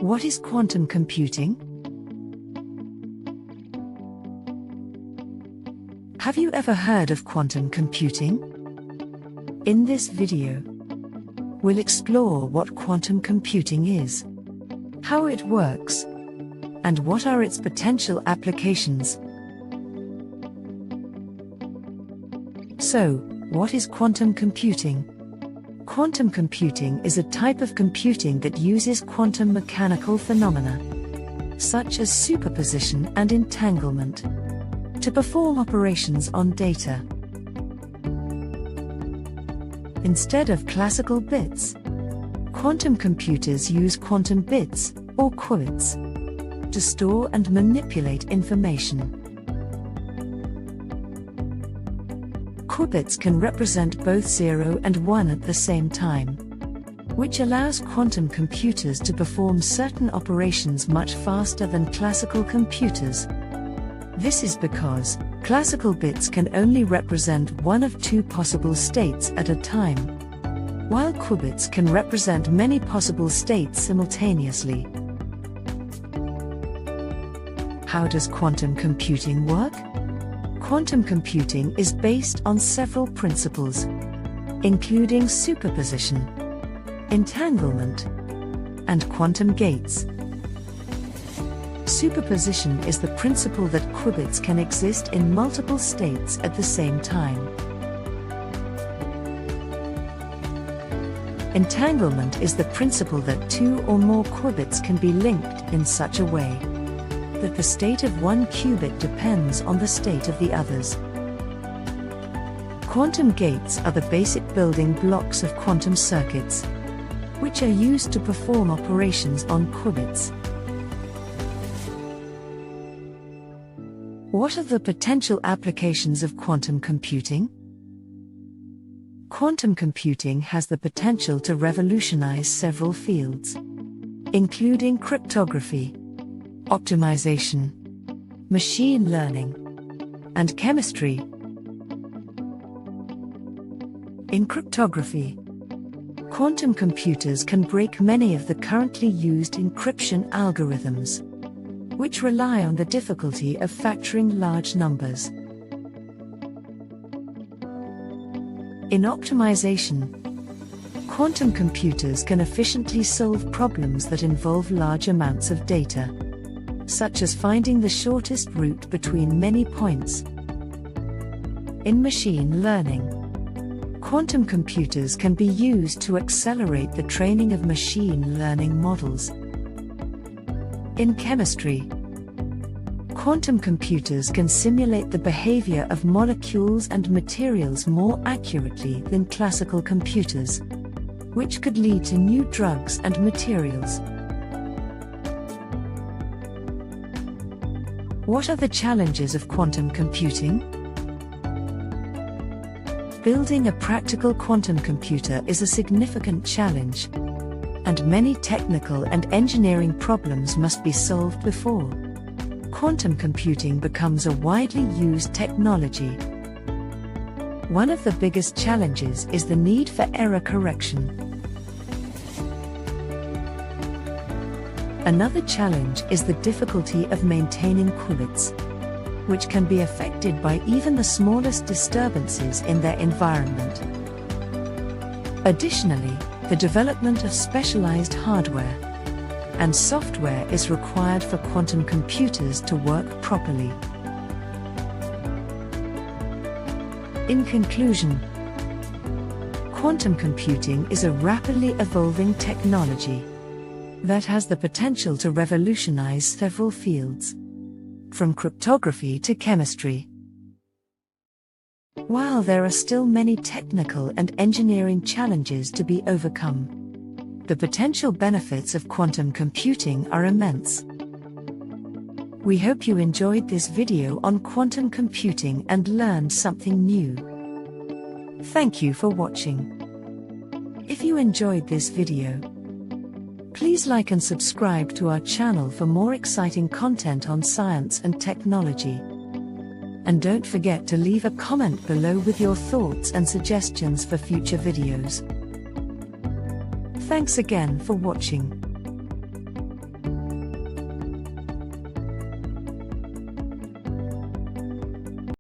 What is quantum computing? Have you ever heard of quantum computing? In this video, we'll explore what quantum computing is, how it works, and what are its potential applications. So, what is quantum computing? Quantum computing is a type of computing that uses quantum mechanical phenomena, such as superposition and entanglement, to perform operations on data. Instead of classical bits, quantum computers use quantum bits, or qubits, to store and manipulate information. Qubits can represent both 0 and 1 at the same time, which allows quantum computers to perform certain operations much faster than classical computers. This is because classical bits can only represent one of two possible states at a time, while qubits can represent many possible states simultaneously. How does quantum computing work? Quantum computing is based on several principles, including superposition, entanglement, and quantum gates. Superposition is the principle that qubits can exist in multiple states at the same time. Entanglement is the principle that two or more qubits can be linked in such a way that the state of one qubit depends on the state of the others. Quantum gates are the basic building blocks of quantum circuits, which are used to perform operations on qubits. What are the potential applications of quantum computing? Quantum computing has the potential to revolutionize several fields, including cryptography, optimization, machine learning, and chemistry. In cryptography, quantum computers can break many of the currently used encryption algorithms, which rely on the difficulty of factoring large numbers. In optimization, quantum computers can efficiently solve problems that involve large amounts of data, such as finding the shortest route between many points. In machine learning, quantum computers can be used to accelerate the training of machine learning models. In chemistry, quantum computers can simulate the behavior of molecules and materials more accurately than classical computers, which could lead to new drugs and materials. What are the challenges of quantum computing? Building a practical quantum computer is a significant challenge, and many technical and engineering problems must be solved before quantum computing becomes a widely used technology. One of the biggest challenges is the need for error correction. Another challenge is the difficulty of maintaining qubits, which can be affected by even the smallest disturbances in their environment. Additionally, the development of specialized hardware and software is required for quantum computers to work properly. In conclusion, quantum computing is a rapidly evolving technology that has the potential to revolutionize several fields, from cryptography to chemistry. While there are still many technical and engineering challenges to be overcome, the potential benefits of quantum computing are immense. We hope you enjoyed this video on quantum computing and learned something new. Thank you for watching. If you enjoyed this video, please like and subscribe to our channel for more exciting content on science and technology. And don't forget to leave a comment below with your thoughts and suggestions for future videos. Thanks again for watching.